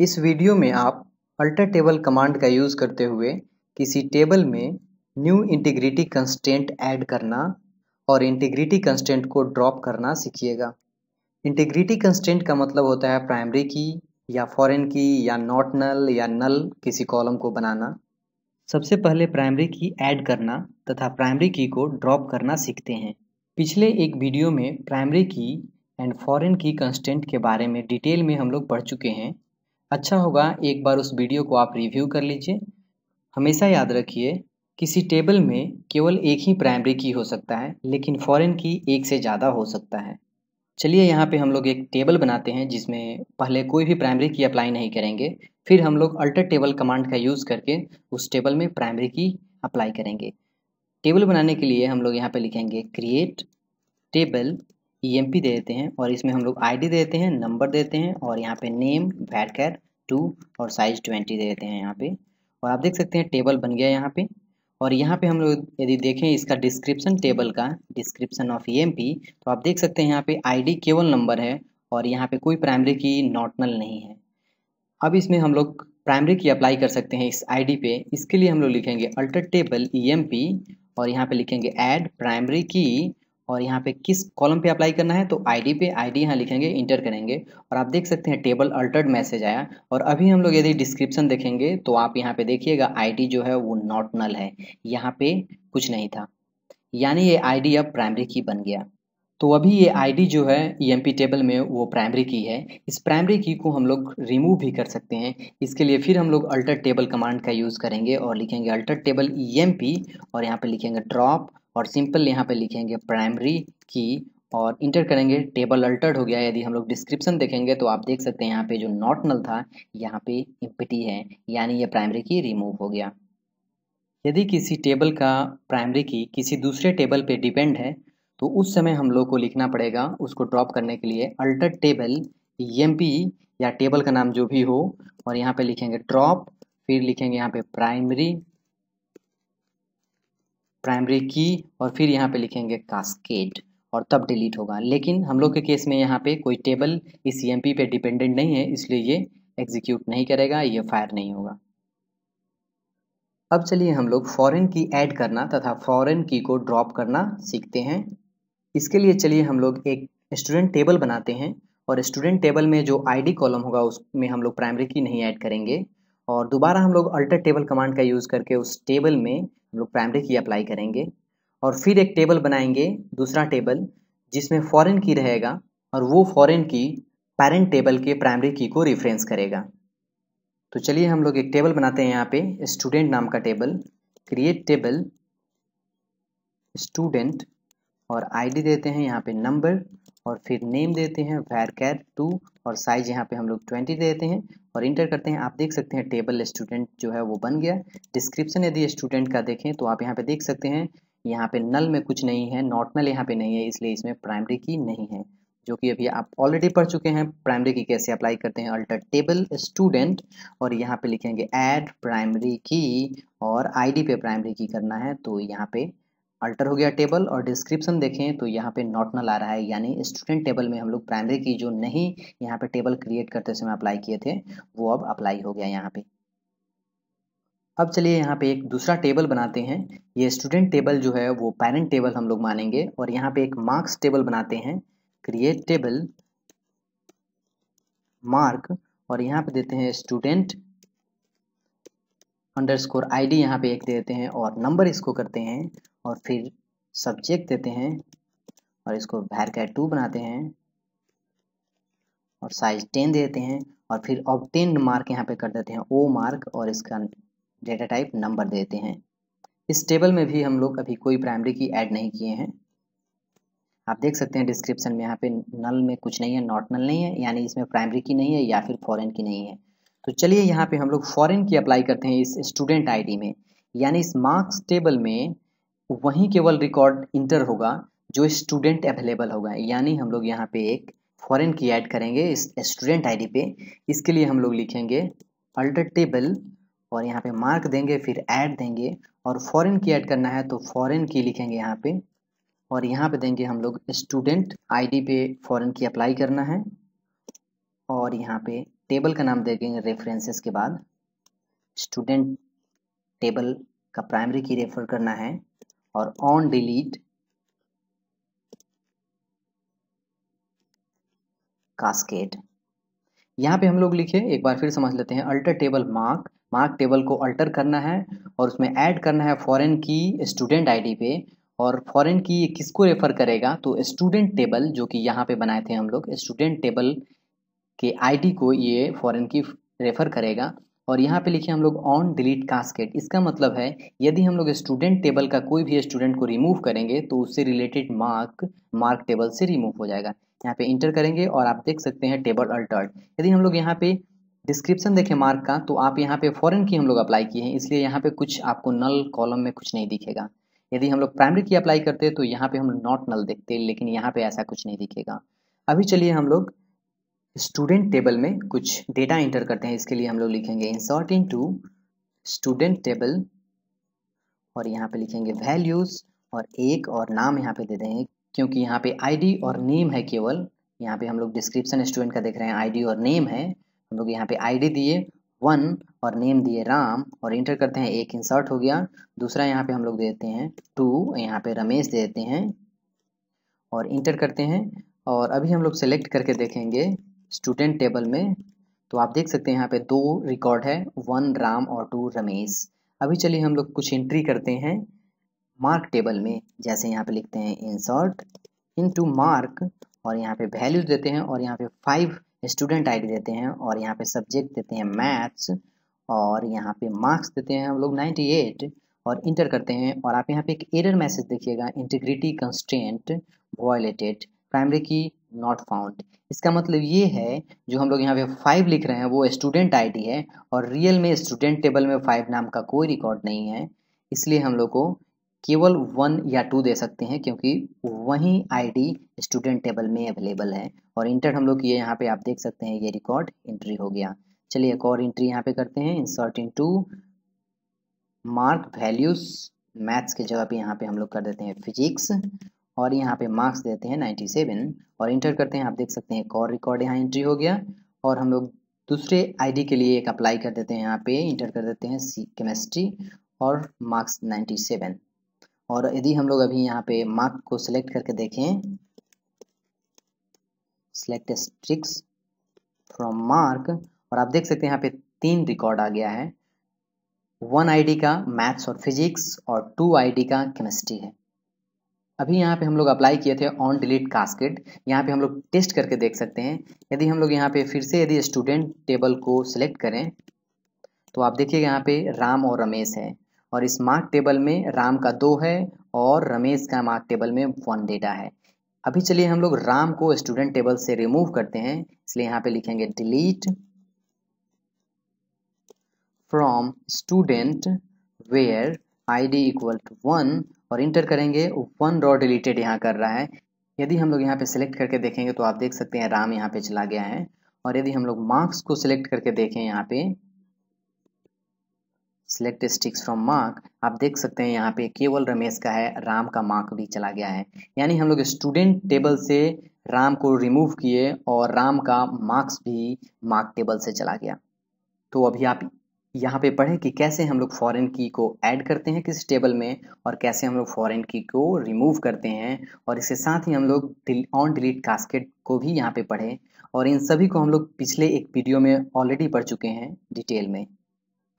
इस वीडियो में आप अल्टर टेबल कमांड का यूज़ करते हुए किसी टेबल में न्यू इंटीग्रिटी कंस्ट्रेंट ऐड करना और इंटीग्रिटी कंस्ट्रेंट को ड्रॉप करना सीखिएगा। इंटीग्रिटी कंस्ट्रेंट का मतलब होता है प्राइमरी की या फॉरेन की या नॉट नल या नल किसी कॉलम को बनाना। सबसे पहले प्राइमरी की ऐड करना तथा प्राइमरी की को ड्रॉप करना सीखते हैं। पिछले एक वीडियो में प्राइमरी की एंड फॉरेन की कंस्ट्रेंट के बारे में डिटेल में हम लोग पढ़ चुके हैं। अच्छा होगा एक बार उस वीडियो को आप रिव्यू कर लीजिए। हमेशा याद रखिए, किसी टेबल में केवल एक ही प्राइमरी की हो सकता है, लेकिन फॉरेन की एक से ज़्यादा हो सकता है। चलिए यहाँ पे हम लोग एक टेबल बनाते हैं जिसमें पहले कोई भी प्राइमरी की अप्लाई नहीं करेंगे, फिर हम लोग अल्टर टेबल कमांड का यूज़ करके उस टेबल में प्राइमरी की अप्लाई करेंगे। टेबल बनाने के लिए हम लोग यहाँ पे लिखेंगे क्रिएट टेबल EMP दे देते हैं और इसमें हम लोग ID दे देते हैं, नंबर देते हैं और यहाँ पे नेम varchar 2 और साइज 20 दे देते हैं यहाँ पे। और आप देख सकते हैं टेबल बन गया यहाँ पे। और यहाँ पे हम लोग यदि देखें इसका डिस्क्रिप्शन टेबल का डिस्क्रिप्शन ऑफ EMP, तो आप देख सकते हैं यहाँ पे ID केवल नंबर है और यहाँ पे कोई प्राइमरी की नॉट नल नहीं है। अब इसमें हम लोग प्राइमरी की अप्लाई कर सकते हैं इस ID पे। इसके लिए हम लोग लिखेंगे अल्टर टेबल EMP और यहाँ पे लिखेंगे ऐड प्राइमरी की और यहाँ पे किस कॉलम पे अप्लाई करना है, तो ID पे ID यहाँ लिखेंगे, इंटर करेंगे और आप देख सकते हैं टेबल अल्टर्ड मैसेज आया। और अभी हम लोग यदि डिस्क्रिप्शन देखेंगे तो आप यहाँ पे देखिएगा ID जो है वो नॉट नल है, यहाँ पे कुछ नहीं था, यानी ये ID अब प्राइमरी की बन गया। तो अभी ये ID जो है EMP टेबल में वो प्राइमरी की है। इस प्राइमरी की को हम लोग रिमूव भी कर सकते हैं। इसके लिए फिर हम लोग अल्टर टेबल कमांड का यूज़ करेंगे और लिखेंगे अल्टर टेबल EMP और यहाँ पे लिखेंगे ड्रॉप और सिंपल यहाँ पे लिखेंगे प्राइमरी की और इंटर करेंगे। टेबल अल्टर्ड हो गया। यदि हम लोग डिस्क्रिप्शन देखेंगे तो आप देख सकते हैं यहाँ पे जो नॉट नल था यहाँ पे एम्प्टी है, यानी ये प्राइमरी की रिमूव हो गया। यदि किसी टेबल का प्राइमरी की किसी दूसरे टेबल पे डिपेंड है तो उस समय हम लोग को लिखना पड़ेगा उसको ड्रॉप करने के लिए अल्टर टेबल EMP या टेबल का नाम जो भी हो और यहाँ पे लिखेंगे ड्रॉप, फिर लिखेंगे यहाँ पे प्राइमरी की और फिर यहाँ पे लिखेंगे कास्केड और तब डिलीट होगा। लेकिन हम लोग के केस में यहाँ पे कोई टेबल इस EMP पे डिपेंडेंट नहीं है, इसलिए ये एग्जीक्यूट नहीं करेगा, ये फायर नहीं होगा। अब चलिए हम लोग फॉरेन की ऐड करना तथा फॉरेन की को ड्रॉप करना सीखते हैं। इसके लिए चलिए हम लोग एक स्टूडेंट टेबल बनाते हैं और स्टूडेंट टेबल में जो ID कॉलम होगा उसमें हम लोग प्राइमरी की नहीं ऐड करेंगे और दोबारा हम लोग अल्टर टेबल कमांड का यूज़ करके उस टेबल में हम लोग प्राइमरी की अप्लाई करेंगे और फिर एक टेबल बनाएंगे, दूसरा टेबल जिसमें फॉरेन की रहेगा और वो फॉरेन की पेरेंट टेबल के प्राइमरी की को रेफरेंस करेगा। तो चलिए हम लोग एक टेबल बनाते हैं यहाँ पे स्टूडेंट नाम का टेबल। क्रिएट टेबल स्टूडेंट और ID देते हैं यहाँ पे नंबर और फिर नेम देते हैं varchar 2 और साइज यहाँ पे हम लोग 20 देते हैं और इंटर करते हैं। आप देख सकते हैं टेबल स्टूडेंट जो है वो बन गया। डिस्क्रिप्शन यदि स्टूडेंट का देखें तो आप यहाँ पे देख सकते हैं यहाँ पे नल में कुछ नहीं है, नॉट नल यहाँ पे नहीं है, इसलिए इसमें प्राइमरी की नहीं है, जो कि अभी आप ऑलरेडी पढ़ चुके हैं। प्राइमरी की कैसे अप्लाई करते हैं, अल्टर टेबल स्टूडेंट और यहाँ पे लिखेंगे ऐड प्राइमरी की और ID पे प्राइमरी की करना है, तो यहाँ पे अल्टर हो गया टेबल। और डिस्क्रिप्शन देखें तो यहाँ पे नॉट नल आ रहा है, यानी स्टूडेंट टेबल में हम लोग प्राइमरी की जो नहीं यहाँ पे टेबल क्रिएट करते समय अप्लाई किए थे वो अब अप्लाई हो गया यहाँ पे। अब चलिए यहाँ पे एक दूसरा टेबल बनाते हैं। ये स्टूडेंट टेबल जो है वो पेरेंट टेबल हम लोग मानेंगे और यहाँ पे एक मार्क्स टेबल बनाते हैं। क्रिएट टेबल मार्क और यहाँ पे देते हैं स्टूडेंट अंडरस्कोर ID यहाँ पे एक देते हैं और नंबर इसको करते हैं और फिर सब्जेक्ट देते हैं और इसको varchar 2 बनाते हैं और साइज 10 देते हैं और फिर ऑब्टेन्ड मार्क यहाँ पे कर देते हैं O मार्क और इसका डेटा टाइप नंबर देते हैं। इस टेबल में भी हम लोग अभी कोई प्राइमरी की ऐड नहीं किए हैं। आप देख सकते हैं डिस्क्रिप्शन में यहाँ पे नल में कुछ नहीं है, नॉट नल नहीं है, यानी इसमें प्राइमरी की नहीं है या फिर फॉरेन की नहीं है। तो चलिए यहाँ पे हम लोग फॉरेन की अप्लाई करते हैं इस स्टूडेंट ID में, यानी इस मार्क्स टेबल में वहीं केवल रिकॉर्ड इंटर होगा जो स्टूडेंट अवेलेबल होगा, यानी हम लोग यहाँ पे एक फॉरेन की ऐड करेंगे इस स्टूडेंट ID पे। इसके लिए हम लोग लिखेंगे अल्टर टेबल और यहाँ पे मार्क देंगे, फिर ऐड देंगे और फॉरेन की ऐड करना है तो फॉरेन की लिखेंगे यहाँ पे और यहाँ पे देंगे हम लोग स्टूडेंट ID पे फॉरेन की अप्लाई करना है और यहाँ पे टेबल का नाम देंगे रेफरेंसेस के बाद, स्टूडेंट टेबल का प्राइमरी की रेफर करना है, और ऑन डिलीट कास्केड। यहाँ पे हम लोग लिखे, एक बार फिर समझ लेते हैं, अल्टर टेबल मार्क टेबल को अल्टर करना है और उसमें ऐड करना है फॉरेन की स्टूडेंट आईडी पे। और फॉरेन की ये किसको रेफर करेगा, तो स्टूडेंट टेबल जो कि यहाँ पे बनाए थे हम लोग, स्टूडेंट टेबल के आईडी को ये फॉरेन की रेफर करेगा। और यहाँ पे लिखे हम लोग ऑन डिलीट कास्केड। इसका मतलब है यदि हम लोग स्टूडेंट टेबल का कोई भी स्टूडेंट को रिमूव करेंगे तो उससे रिलेटेड मार्क टेबल से रिमूव हो जाएगा। यहाँ पे इंटर करेंगे और आप देख सकते हैं टेबल अल्टर्ड। यदि हम लोग यहाँ पे डिस्क्रिप्शन देखें मार्क का, तो आप यहाँ पे फॉरेन की हम लोग अप्लाई किए हैं, इसलिए यहाँ पे कुछ आपको नल कॉलम में कुछ नहीं दिखेगा। यदि हम लोग प्राइमरी की अप्लाई करते हैं तो यहाँ पे हम नॉट नल देखते हैं, लेकिन यहाँ पे ऐसा कुछ नहीं दिखेगा। अभी चलिए हम लोग स्टूडेंट टेबल में कुछ डेटा इंटर करते हैं। इसके लिए हम लोग लिखेंगे इंसर्ट इनटू स्टूडेंट टेबल और यहाँ पे लिखेंगे वैल्यूज और एक और नाम यहाँ पे दे देंगे, क्योंकि यहाँ पे आईडी और नेम है केवल। यहाँ पे हम लोग डिस्क्रिप्शन स्टूडेंट का देख रहे हैं, आईडी और नेम है। हम लोग यहाँ पे आईडी दिए 1 और नेम दिए राम और इंटर करते हैं, एक इंसर्ट हो गया। दूसरा यहाँ पे हम लोग देते हैं 2, यहाँ पे रमेश दे देते हैं और इंटर करते हैं। और अभी हम लोग सेलेक्ट करके देखेंगे स्टूडेंट टेबल में, तो आप देख सकते हैं यहाँ पे 2 रिकॉर्ड है, 1 राम और 2 रमेश। अभी चलिए हम लोग कुछ एंट्री करते हैं मार्क टेबल में। जैसे यहाँ पे लिखते हैं इंसर्ट इनटू मार्क और यहाँ पे वैल्यूज देते हैं और यहाँ पे 5 स्टूडेंट आईडी देते हैं और यहाँ पे सब्जेक्ट देते हैं मैथ्स और यहाँ पे मार्क्स देते हैं हम लोग 98 और इंटर करते हैं। और आप यहाँ पे एक एरर मैसेज देखिएगा, इंटीग्रिटी कंस्ट्रेंट वायलेटेड, प्राइमरी की नॉट फाउंड। इसका मतलब ये है जो हम लोग यहाँ पे 5 लिख रहे हैं वो स्टूडेंट आईडी है और रियल में स्टूडेंट टेबल में 5 नाम का कोई रिकॉर्ड नहीं है, इसलिए हम लोग को केवल 1 या 2 दे सकते हैं, क्योंकि वही आईडी स्टूडेंट टेबल में अवेलेबल है। और इंटर हम लोग किए, यहाँ पे आप देख सकते हैं ये रिकॉर्ड एंट्री हो गया। चलिए एक और एंट्री यहाँ पे करते हैं, insert into mark values, maths के जगह पे यहाँ पे हम लोग कर देते हैं फिजिक्स और यहाँ पे मार्क्स देते हैं 97 और इंटर करते हैं। आप देख सकते हैं एक और रिकॉर्ड यहाँ एंट्री हो गया। और हम लोग दूसरे आईडी के लिए एक अप्लाई कर देते हैं, यहाँ पे इंटर कर देते हैं केमिस्ट्री और मार्क्स 97। और यदि हम लोग अभी यहाँ पे मार्क को सिलेक्ट करके देखें, सिलेक्ट स्ट्रिक्स फ्रॉम मार्क, और आप देख सकते हैं यहाँ पे 3 रिकॉर्ड आ गया है, 1 आईडी का मैथ्स और फिजिक्स और 2 आईडी का केमिस्ट्री है। अभी यहाँ पे हम लोग अप्लाई किए थे ऑन डिलीट कास्केड, यहाँ पे हम लोग टेस्ट करके देख सकते हैं। यदि हम लोग यहाँ पे फिर से यदि स्टूडेंट टेबल को सिलेक्ट करें तो आप देखिएगा यहाँ पे राम और रमेश है और इस मार्क टेबल में राम का 2 है और रमेश का मार्क टेबल में 1 डेटा है। अभी चलिए हम लोग राम को स्टूडेंट टेबल से रिमूव करते हैं, इसलिए यहाँ पे लिखेंगे delete from student where ID equal to 1 और इंटर करेंगे। 1 रॉ डिलीटेड यहाँ कर रहा है। यदि हम लोग यहाँ पे सिलेक्ट करके देखेंगे तो आप देख सकते हैं राम यहाँ पे चला गया है। और यदि हम लोग मार्क्स को सिलेक्ट करके देखें, यहाँ पे सिलेक्ट स्टिक्स फ्रॉम मार्क, आप देख सकते हैं यहाँ पे केवल रमेश का है, राम का मार्क भी चला गया है। यानी हम लोग स्टूडेंट टेबल से राम को रिमूव किए और राम का मार्क्स भी मार्क टेबल से चला गया। तो अभी आप यहाँ पे पढ़ें कि कैसे हम लोग फॉरेन की को ऐड करते हैं किस टेबल में और कैसे हम लोग फॉरेन की को रिमूव करते हैं। और इसके साथ ही हम लोग ऑन डिलीट कास्केड को भी यहाँ पे पढ़ें और इन सभी को हम लोग पिछले एक वीडियो में ऑलरेडी पढ़ चुके हैं डिटेल में।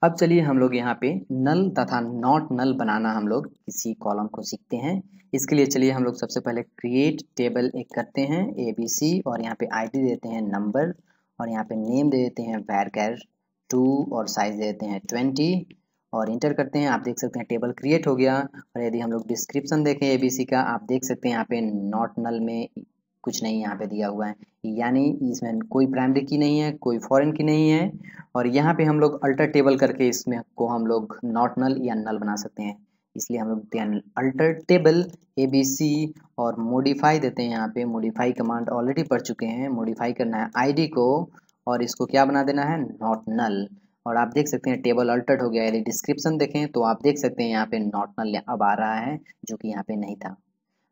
अब चलिए हम लोग यहाँ पे नल तथा नॉट नल बनाना हम लोग किसी कॉलम को सीखते हैं। इसके लिए चलिए हम लोग सबसे पहले क्रिएट टेबल एक करते हैं ABC और यहाँ पे आईडी देते हैं नंबर और यहाँ पे नेम दे देते हैं varchar 2 और साइज देते हैं 20 और इंटर करते हैं। आप देख सकते हैं टेबल क्रिएट हो गया। और यदि हम लोग डिस्क्रिप्शन देखें ABC का, आप देख सकते हैं यहाँ पे नॉट नल में कुछ नहीं यहाँ पे दिया हुआ है, यानी इसमें कोई प्राइमरी की नहीं है, कोई फॉरेन की नहीं है। और यहाँ पे हम लोग अल्टर टेबल करके इसमें को हम लोग नॉट नल या नल बना सकते हैं, इसलिए हम लोग अल्टर टेबल ABC और मॉडिफाई देते हैं। यहाँ पे मॉडिफाई कमांड ऑलरेडी पढ़ चुके हैं, मॉडिफाई करना है आईडी को और इसको क्या बना देना है नॉट नल। और आप देख सकते हैं टेबल अल्टर्ड हो गया। यदि डिस्क्रिप्शन देखें तो आप देख सकते हैं यहाँ पे नॉट नल अब आ रहा है, जो कि यहाँ पे नहीं था।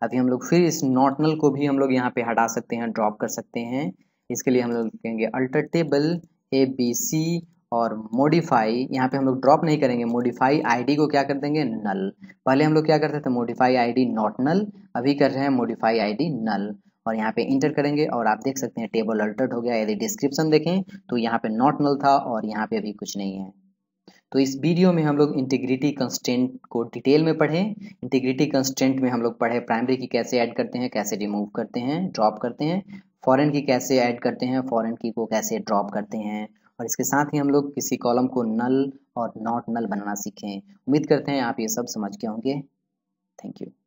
अभी हम लोग फिर इस नॉट नल को भी हम लोग यहाँ पे हटा सकते हैं, ड्रॉप कर सकते हैं। इसके लिए हम लोग लिखेंगे अल्टर टेबल ABC और मॉडिफाई, यहाँ पे हम लोग ड्रॉप नहीं करेंगे, मॉडिफाई आईडी को क्या कर देंगे, नल। पहले हम लोग क्या करते थे, मॉडिफाई आईडी नॉट नल, अभी कर रहे हैं मॉडिफाई आईडी नल, और यहाँ पे इंटर करेंगे और आप देख सकते हैं टेबल अल्टर्ड हो गया। यदि डिस्क्रिप्शन देखें तो यहाँ पे नॉट नल था और यहाँ पे अभी कुछ नहीं है। तो इस वीडियो में हम लोग इंटीग्रिटी कंस्ट्रेंट को डिटेल में पढ़े। इंटीग्रिटी कंस्ट्रेंट में हम लोग पढ़े प्राइमरी की कैसे ऐड करते हैं, कैसे रिमूव करते हैं, ड्रॉप करते हैं, फॉरेन की कैसे ऐड करते हैं, फॉरेन की को कैसे ड्रॉप करते हैं, और इसके साथ ही हम लोग किसी कॉलम को नल और नॉट नल बनाना सीखें। उम्मीद करते हैं आप ये सब समझ गए होंगे। Thank you.